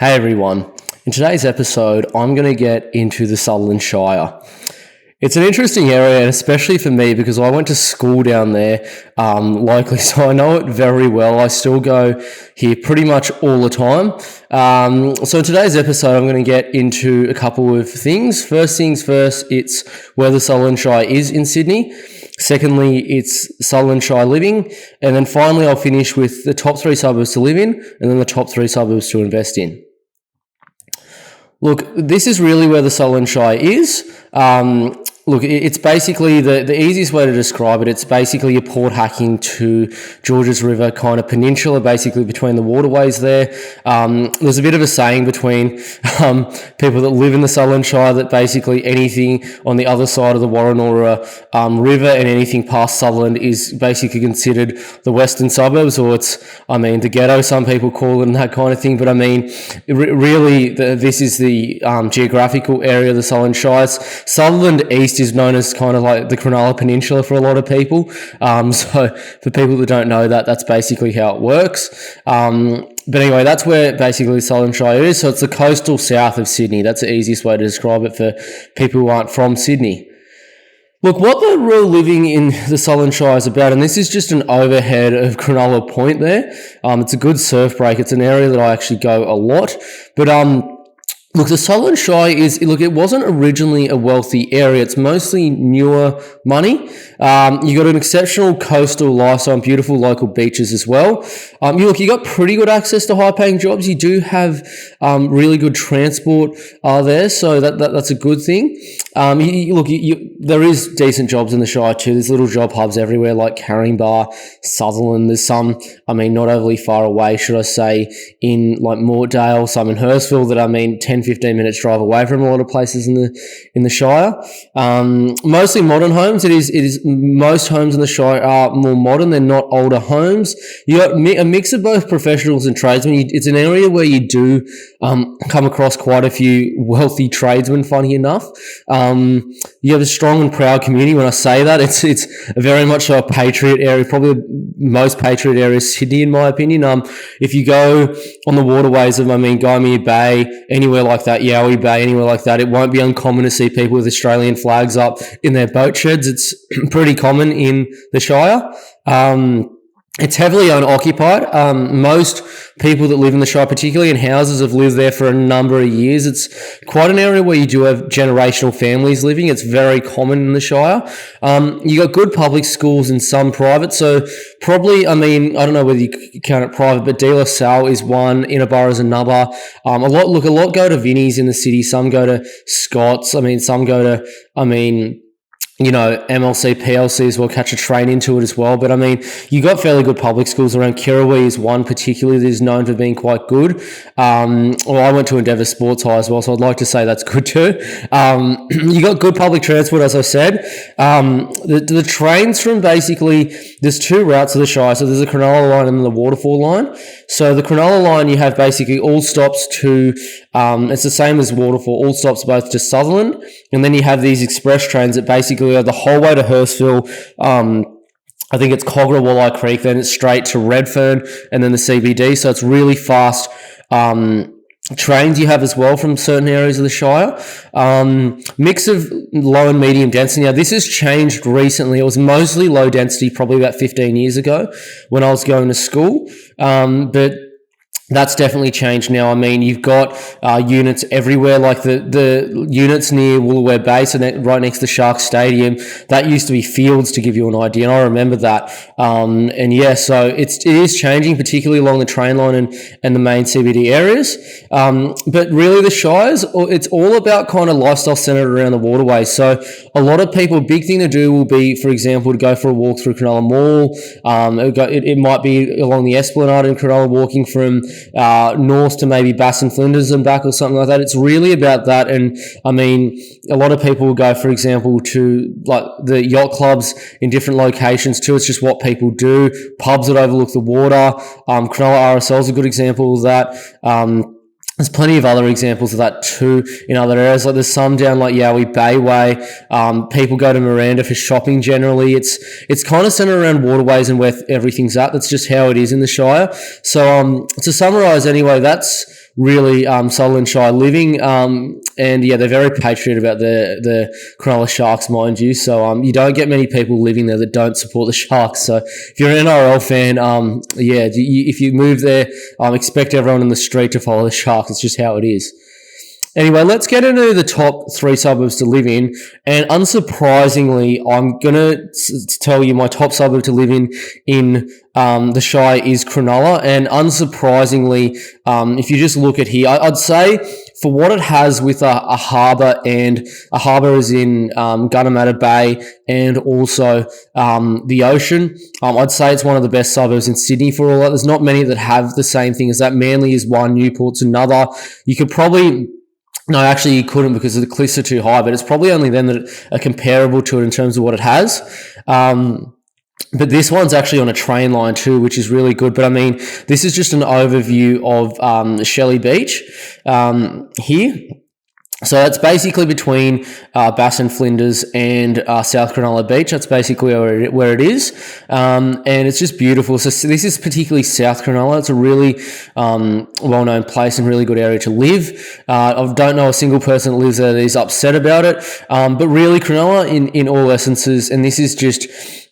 Hey everyone, in today's episode I'm going to get into the Sutherland Shire. It's an interesting area, and especially for me because I went to school down there locally, so I know it very well. I still go here pretty much all the time. So in today's episode I'm going to get into a couple of things. First things first, it's where the Sutherland Shire is in Sydney. Secondly, it's Sutherland Shire living. And then finally I'll finish with the top 3 suburbs to live in and then the top 3 suburbs to invest in. Look, this is really where the Sutherland Shire is. Look, it's basically the easiest way to describe it. It's basically a port hacking to Georges River kind of peninsula, basically between the waterways there. There's a bit of a saying between people that live in the Sutherland Shire that basically anything on the other side of the Warrenora River and anything past Sutherland is basically considered the western suburbs, or the ghetto, some people call it, and that kind of thing. But this is the geographical area of the Sutherland Shires. Sutherland East is known as kind of like the Cronulla Peninsula for a lot of people. So for people that don't know that, that's basically how it works. But anyway, that's where basically the Sutherland Shire is. So it's the coastal south of Sydney. That's the easiest way to describe it for people who aren't from Sydney. Look, what the real living in the Sutherland Shire is about, and this is just an overhead of Cronulla Point there. It's a good surf break. It's an area that I actually go a lot. But look, the Sutherland Shire it wasn't originally a wealthy area. It's mostly newer money. You got an exceptional coastal lifestyle and beautiful local beaches as well. You got pretty good access to high paying jobs. You do have really good transport there, so that's a good thing. There is decent jobs in the Shire too. There's little job hubs everywhere like Caringbah, Sutherland. There's some, not overly far away, should I say, in like Mortdale, some in Hurstville that 10-15 minutes drive away from a lot of places in the Shire. Mostly modern homes. It is most homes in the Shire are more modern. They're not older homes. You got a mix of both professionals and tradesmen. It's an area where you do come across quite a few wealthy tradesmen, funny enough. You have a strong and proud community. When I say that, it's very much a patriot area, probably the most patriot area is Sydney, in my opinion. If you go on the waterways of, Gymea Bay, anywhere like that, Yowie Bay, anywhere like that, it won't be uncommon to see people with Australian flags up in their boat sheds. It's pretty common in the Shire. It's heavily unoccupied. Most people that live in the Shire, particularly in houses, have lived there for a number of years. It's quite an area where you do have generational families living. It's very common in the Shire. You got good public schools and some private. So probably, I don't know whether you count it private, but De La Salle is one, Innerborough is another. A lot go to Vinnie's in the city. Some go to Scott's. Some go to, MLC, PLC as well, catch a train into it as well. But you got fairly good public schools around. Kirrawee is one particularly that is known for being quite good. I went to Endeavour Sports High as well, so I'd like to say that's good too. You got good public transport, as I said. The trains from basically, there's 2 routes of the Shire. So there's a Cronulla line and then the Waterfall line. So the Cronulla line, you have basically all stops to, it's the same as Waterfall, all stops both to Sutherland. And then you have these express trains that basically the whole way to Hurstville. I think it's Cogra, Walleye Creek, then it's straight to Redfern and then the CBD. So it's really fast trains you have as well from certain areas of the Shire. Mix of low and medium density. Now, this has changed recently. It was mostly low density probably about 15 years ago when I was going to school. But that's definitely changed now. You've got units everywhere, like the units near Woolaware Bay, so right next to Shark Stadium. That used to be fields, to give you an idea, and I remember that. So it is changing, particularly along the train line and the main CBD areas. But really the Shires, it's all about kind of lifestyle centered around the waterways. So a lot of people, a big thing to do will be, for example, to go for a walk through Cronulla Mall. It might be along the Esplanade in Cronulla, walking from north to maybe Bass and Flinders and back or something like that. It's really about that. And a lot of people will go, for example, to like the yacht clubs in different locations too. It's just what people do. Pubs that overlook the water. Cronulla RSL is a good example of that. There's plenty of other examples of that too in other areas. Like there's some down like Yowie Bay way. People go to Miranda for shopping generally. It's kind of centered around waterways and where everything's at. That's just how it is in the Shire. So to summarise anyway, that's really Sutherland Shire living. And yeah, they're very patriot about the Cronulla Sharks, mind you. So you don't get many people living there that don't support the Sharks. So if you're an NRL fan, if you move there, expect everyone in the street to follow the Sharks. It's just how it is. Anyway, let's get into the top 3 suburbs to live in. And unsurprisingly, I'm going to tell you my top suburb to live in the Shire is Cronulla. And unsurprisingly, if you just look at here, I'd say for what it has with a harbour, and a harbour is in Gymea Bay, and also the ocean, I'd say it's one of the best suburbs in Sydney for all that. There's not many that have the same thing as that. Manly is one, Newport's another. You could probably... No, actually you couldn't, because the cliffs are too high, but it's probably only them that are comparable to it in terms of what it has. But this one's actually on a train line too, which is really good. But I mean, this is just an overview of Shelley Beach here. So that's basically between Bass and Flinders and South Cronulla Beach. That's basically where it is. And it's just beautiful. So this is particularly South Cronulla. It's a really well-known place and really good area to live. I don't know a single person that lives there that is upset about it. But really, Cronulla in all essences, and this is just...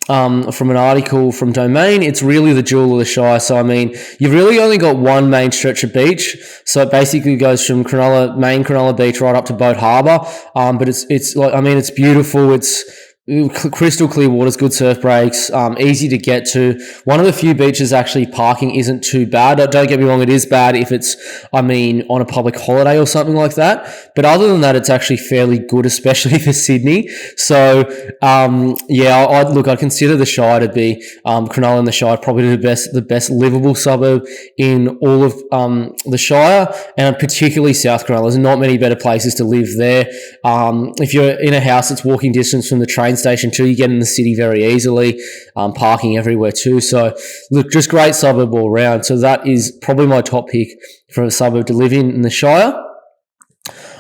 from an article from Domain, it's really the jewel of the Shire. So, I mean, you've really only got one main stretch of beach. So it basically goes from main Cronulla Beach right up to Boat Harbour. But it's like, I mean, it's beautiful. It's crystal clear waters, good surf breaks, easy to get to. One of the few beaches actually parking isn't too bad. Don't get me wrong, it is bad if it's, on a public holiday or something like that. But other than that, it's actually fairly good, especially for Sydney. So, I'd consider the Shire to be, Cronulla and the Shire, probably the best livable suburb in all of the Shire, and particularly South Cronulla. There's not many better places to live there. If you're in a house that's walking distance from the train station too, you get in the city very easily, parking everywhere too. So look, just great suburb all around. So that is probably my top pick for a suburb to live in the Shire.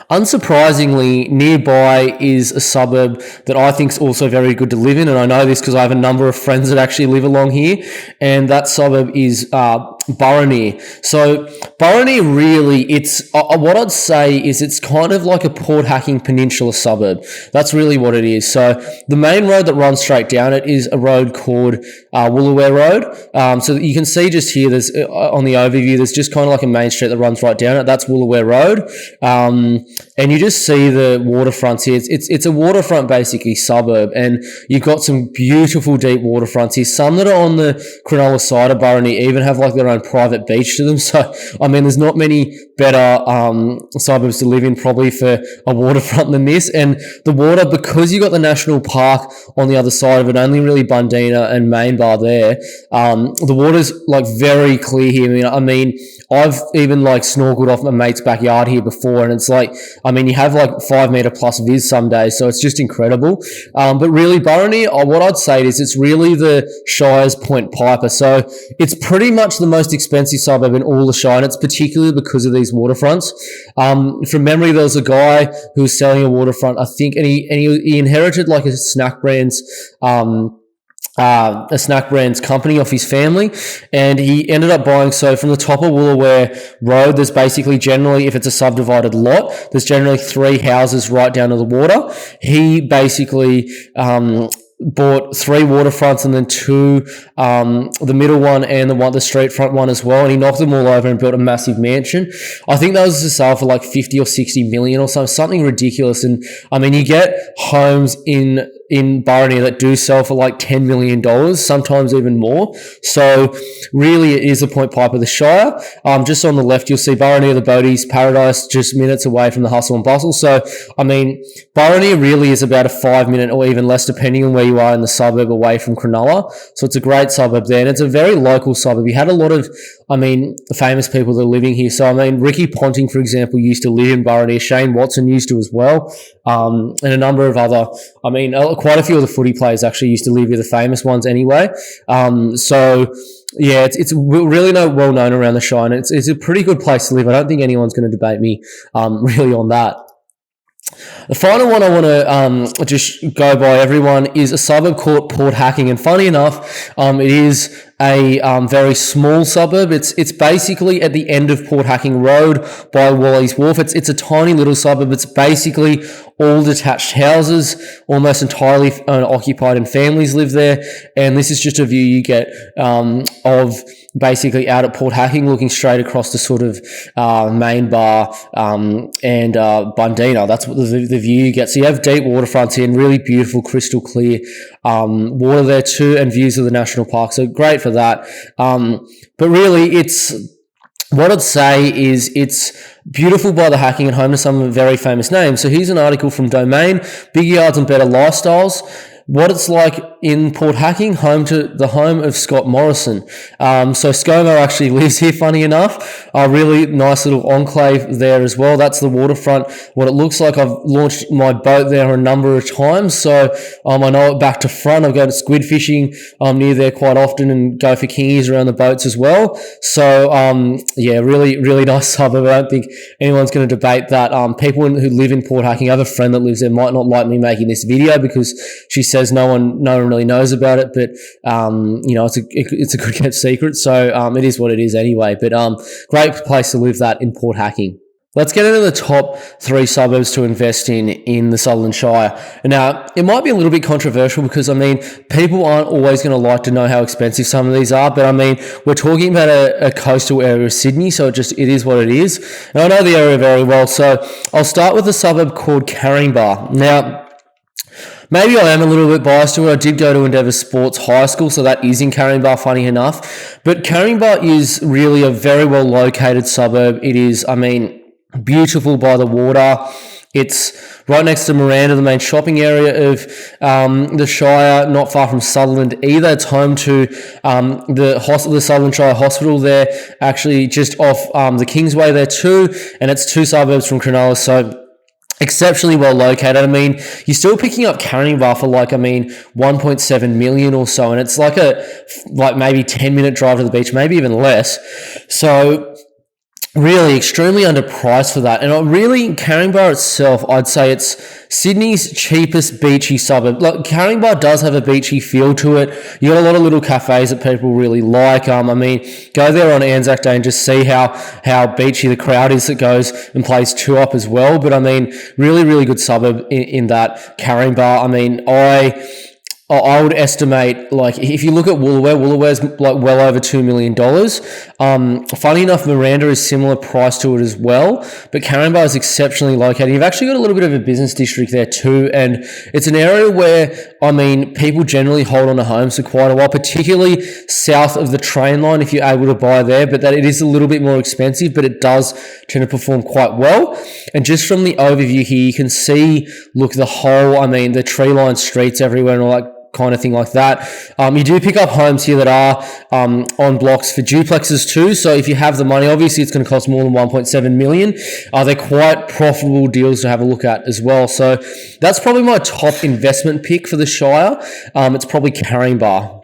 Unsurprisingly, nearby is a suburb that I think is also very good to live in, and I know this because I have a number of friends that actually live along here, and that suburb is Burraneer. So Burraneer really, it's what I'd say is it's kind of like a Port Hacking Peninsula suburb. That's really what it is. So the main road that runs straight down it is a road called Woolooware Road. So you can see just here, there's on the overview, there's just kind of like a main street that runs right down it. That's Woolooware Road. And you just see the waterfronts here. It's a waterfront basically suburb, and you've got some beautiful deep waterfronts here. Some that are on the Cronulla side of Burraneer even have like their own private beach to them. So I mean, there's not many better suburbs to live in probably for a waterfront than this. And the water, because you got the national park on the other side of it, only really Bundeena and Main Bar there. The water's like very clear here. I mean, I've even like snorkeled off my mate's backyard here before, and it's like, I mean, you have like 5 meter plus viz some days, so it's just incredible. But really, Burraneer, what I'd say is it's really the Shire's Point Piper. So it's pretty much the most expensive suburb in all the Shire, and it's particularly because of these waterfronts. From memory, there was a guy who was selling a waterfront, I think, and he inherited like a snack brand's company off his family, and he ended up buying, so from the top of Woolooware Road, there's basically generally, if it's a subdivided lot, there's generally 3 houses right down to the water. He basically bought 3 waterfronts and then 2, the middle one and the street front one as well, and he knocked them all over and built a massive mansion. I think that was to sell for like 50 or 60 million or something ridiculous. And I mean, you get homes in Burraneer that do sell for like $10 million, sometimes even more. So really it is a Point Piper of the Shire. Just on the left, you'll see Burraneer, the Boaties Paradise, just minutes away from the hustle and bustle. So, I mean, Burraneer really is about a 5-minute or even less, depending on where you are in the suburb, away from Cronulla. So it's a great suburb there, and it's a very local suburb. You had a lot of, famous people that are living here. So, Ricky Ponting, for example, used to live in Burraneer. Shane Watson used to as well. And a number of other, quite a few of the footy players actually used to live here, the famous ones anyway. Yeah, it's really well known around the Shire, and it's a pretty good place to live. I don't think anyone's going to debate me really on that. The final one I want to just go by everyone is a suburb called Port Hacking, and funny enough, it is a very small suburb. It's basically at the end of Port Hacking Road by Wally's Wharf. It's a tiny little suburb. It's basically all detached houses, almost entirely occupied, and families live there. And this is just a view you get of basically out at Port Hacking, looking straight across the sort of main bar and Bundina. That's what the view you get. So you have deep waterfronts here and really beautiful, crystal clear water there too, and views of the national park. So great for that. But really, what I'd say is it's beautiful by the Hacking and home to some very famous names. So here's an article from Domain, Big Yards and Better Lifestyles. What it's like in Port Hacking, the home of Scott Morrison. So ScoMo actually lives here, funny enough. A really nice little enclave there as well. That's the waterfront. What it looks like, I've launched my boat there a number of times. So I know it back to front. I go to squid fishing near there quite often and go for kingies around the boats as well. So yeah, really, really nice suburb. I don't think anyone's going to debate that. People who live in Port Hacking, I have a friend that lives there, might not like me making this video because she says no one really knows about it, but it's a good kept secret, so it is what it is anyway. But great place to live that in Port Hacking. Let's get into the top 3 suburbs to invest in the Sutherland Shire. Now, it might be a little bit controversial because, people aren't always going to like to know how expensive some of these are, but we're talking about a coastal area of Sydney, so it is what it is. And I know the area very well, so I'll start with a suburb called Caringbah. Now, maybe I am a little bit biased to it. I did go to Endeavour Sports High School, so that is in Caringbah, funny enough. But Caringbah is really a very well located suburb. It is, beautiful by the water. It's right next to Miranda, the main shopping area of the Shire, not far from Sutherland either. It's home to the Sutherland Shire Hospital there, actually just off the Kingsway there too. And it's 2 suburbs from Cronulla, so exceptionally well located. You're still picking up Caringbah for 1.7 million or so, and it's maybe 10-minute drive to the beach, maybe even less. So really extremely underpriced for that. And really, Caringbah itself, I'd say it's Sydney's cheapest beachy suburb. Caringbah does have a beachy feel to it. You got a lot of little cafes that people really like. Go there on Anzac Day and just see how beachy the crowd is that goes and plays 2-up as well. But really, really good suburb in that Caringbah. I would estimate, if you look at Wooloware's well over $2 million. Funny enough, Miranda is similar price to it as well, but Caringbah is exceptionally located. You've actually got a little bit of a business district there too, and it's an area where, people generally hold on to homes for quite a while, particularly south of the train line if you're able to buy there, but that it is a little bit more expensive, but it does tend to perform quite well. And just from the overview here, you can see, the whole, the tree-lined streets everywhere and all that kind of thing like that. You do pick up homes here that are on blocks for duplexes too. So if you have the money, obviously it's going to cost more than 1.7 million. They're quite profitable deals to have a look at as well. So that's probably my top investment pick for the Shire. It's probably Caringbah.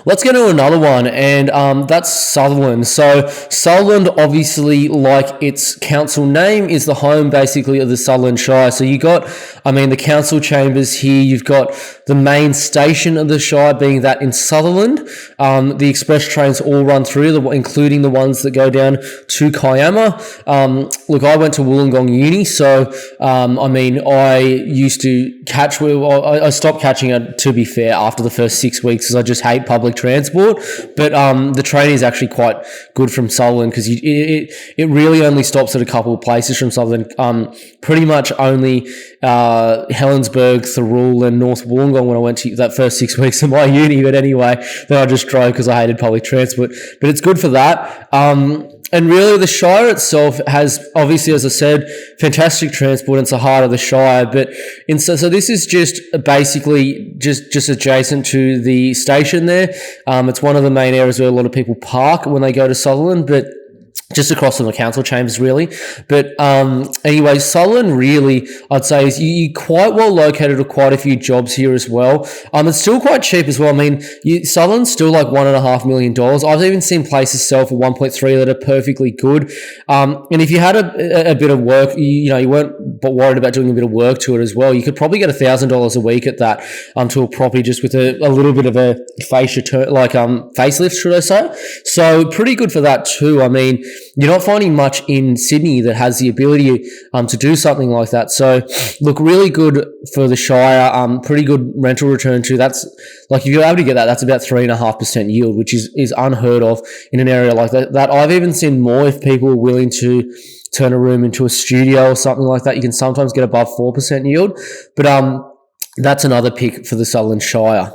Let's get to another one, and that's Sutherland. So Sutherland, obviously, like its council name, is the home basically of the Sutherland Shire. So you got, the council chambers here. You've got the main station of the Shire being that in Sutherland. The express trains all run through, including the ones that go down to Kiama. Look, I went to Wollongong Uni, so I used to catch. I stopped catching it, to be fair, after the first 6 weeks because I just hate public transport. But the train is actually quite good from Sutherland because it really only stops at a couple of places from Sutherland. Pretty much only Helensburgh, Thirroul and North Wollongong when I went to that first 6 weeks of my uni. But anyway, then I just drove because I hated public transport. But it's good for that. And really, the Shire itself has, obviously, as I said, fantastic transport. It's the heart of the Shire. But so this is just basically just adjacent to the station there. It's one of the main areas where a lot of people park when they go to Sutherland, but just across from the council chambers, really. But anyway, Sutherland really, I'd say, is you quite well located with quite a few jobs here as well. It's still quite cheap as well. Sutherland's still like $1.5 million. I've even seen places sell for 1.3 that are perfectly good. And if you had a bit of work, you weren't but worried about doing a bit of work to it as well, you could probably get $1,000 a week at that to a property just with a little bit of a facelift, should I say. So pretty good for that too. I mean, you're not finding much in Sydney that has the ability to do something like that. So look, really good for the Shire. Pretty good rental return too. That's like, if you're able to get that, that's about 3.5% yield, which is unheard of in an area like that. I've even seen more if people are willing to turn a room into a studio or something like that. You can sometimes get above 4% yield, but that's another pick for the Sutherland Shire.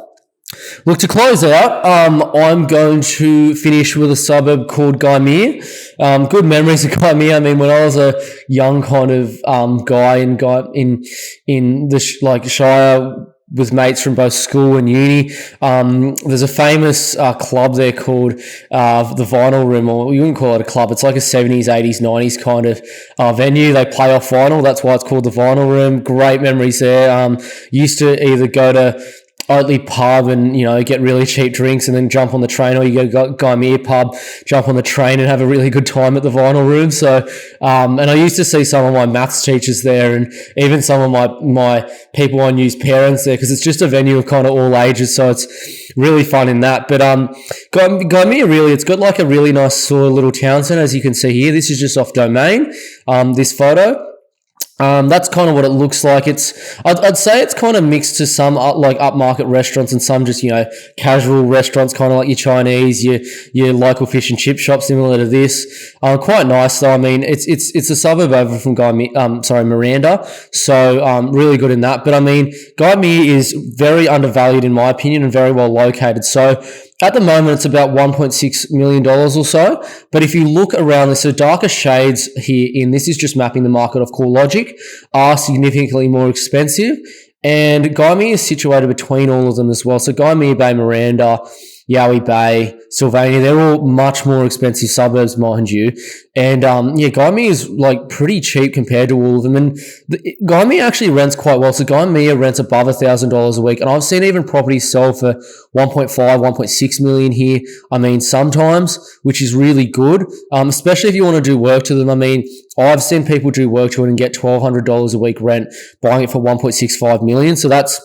Look, to close out, I'm going to finish with a suburb called Gymea. Good memories of Gymea. I mean, when I was a young kind of guy in the Shire with mates from both school and uni, there's a famous club there called the Vinyl Room, or you wouldn't call it a club. It's like a 70s, 80s, 90s kind of venue. They play off vinyl. That's why it's called the Vinyl Room. Great memories there. Used to either go to Oatley pub and, get really cheap drinks and then jump on the train, or you go to Gymea pub, jump on the train and have a really good time at the Vinyl Room. So, and I used to see some of my maths teachers there, and even some of my people I knew's parents there, because it's just a venue of kind of all ages. So it's really fun in that. But Gymea, really, it's got like a really nice sort of little town centre, as you can see here. This is just off Domain, this photo. That's kind of what it looks like. I'd say it's kind of mixed to some like upmarket restaurants and some just, casual restaurants, kind of like your Chinese, your local fish and chip shop, similar to this. Quite nice though. I mean, it's a suburb over from Miranda. So, really good in that. But I mean, Gymea is very undervalued in my opinion and very well located. So, at the moment, it's about $1.6 million or so. But if you look around this, so darker shades here this is just mapping the market of CoreLogic, are significantly more expensive. And Gymea is situated between all of them as well. So Gymea Bay, Miranda, Yowie Bay, Sylvania, they're all much more expensive suburbs, mind you. And Gymea is like pretty cheap compared to all of them. And Gymea actually rents quite well. So Gymea rents above $1,000 a week. And I've seen even properties sell for 1.5, 1.6 million here. I mean, sometimes, which is really good, especially if you want to do work to them. I mean, I've seen people do work to it and get $1,200 a week rent, buying it for 1.65 million. So that's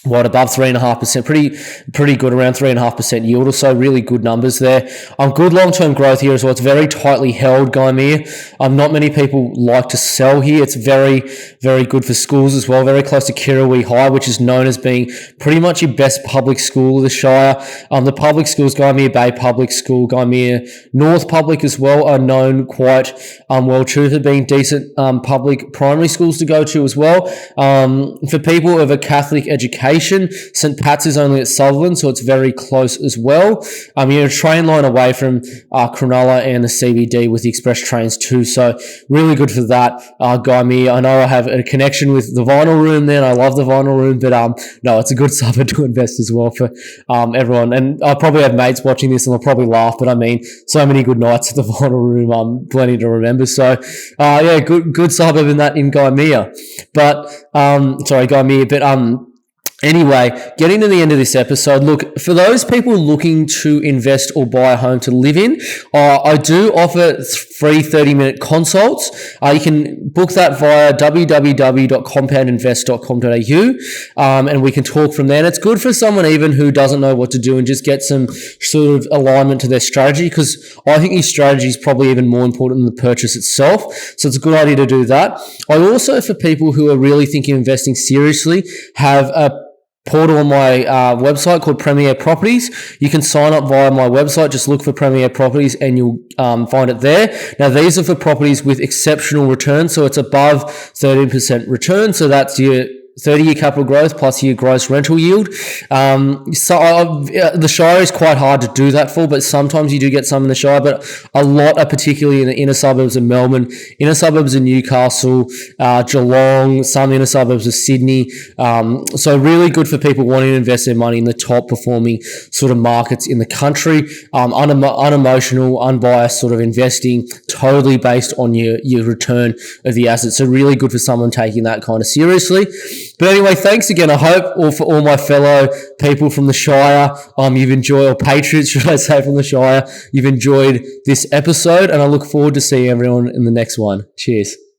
above 3.5%, pretty good, around 3.5% yield or so. Really good numbers there. Good long-term growth here as well. It's very tightly held, Gymea. Not many people like to sell here. It's very, very good for schools as well. Very close to Kirrawee High, which is known as being pretty much your best public school of the Shire. The public schools, Gymea Bay Public School, Gymea North Public as well, are known quite well too for being decent public primary schools to go to as well. For people of a Catholic education, St. Pat's is only at Sutherland, so it's very close as well. You're a train line away from Cronulla and the CBD with the express trains too, so really good for that. Gymea, I know I have a connection with the Vinyl Room there, and I love the Vinyl Room, but no, it's a good suburb to invest as well for everyone. And I probably have mates watching this and they'll probably laugh, but I mean, so many good nights at the Vinyl Room, plenty to remember. So good suburb in Gymea. But Gymea, but anyway, getting to the end of this episode, look, for those people looking to invest or buy a home to live in, I do offer free 30-minute consults. You can book that via www.compoundinvest.com.au, and we can talk from there. And it's good for someone even who doesn't know what to do and just get some sort of alignment to their strategy, because I think your strategy is probably even more important than the purchase itself. So it's a good idea to do that. I also, for people who are really thinking of investing seriously, have a portal on my website called Premier Properties. You can sign up via my website. Just look for Premier Properties and you'll find it there. Now, these are for properties with exceptional returns. So it's above 13% return. So that's your 30-year capital growth plus your gross rental yield. The Shire is quite hard to do that for, but sometimes you do get some in the Shire, but a lot are particularly in the inner suburbs of Melbourne, inner suburbs of Newcastle, Geelong, some inner suburbs of Sydney. So really good for people wanting to invest their money in the top performing sort of markets in the country. Unemotional, unbiased sort of investing, totally based on your return of the asset. So really good for someone taking that kind of seriously. But anyway, thanks again. I hope for all my fellow people from the Shire, you've enjoyed, or patriots, should I say, from the Shire, you've enjoyed this episode, and I look forward to seeing everyone in the next one. Cheers.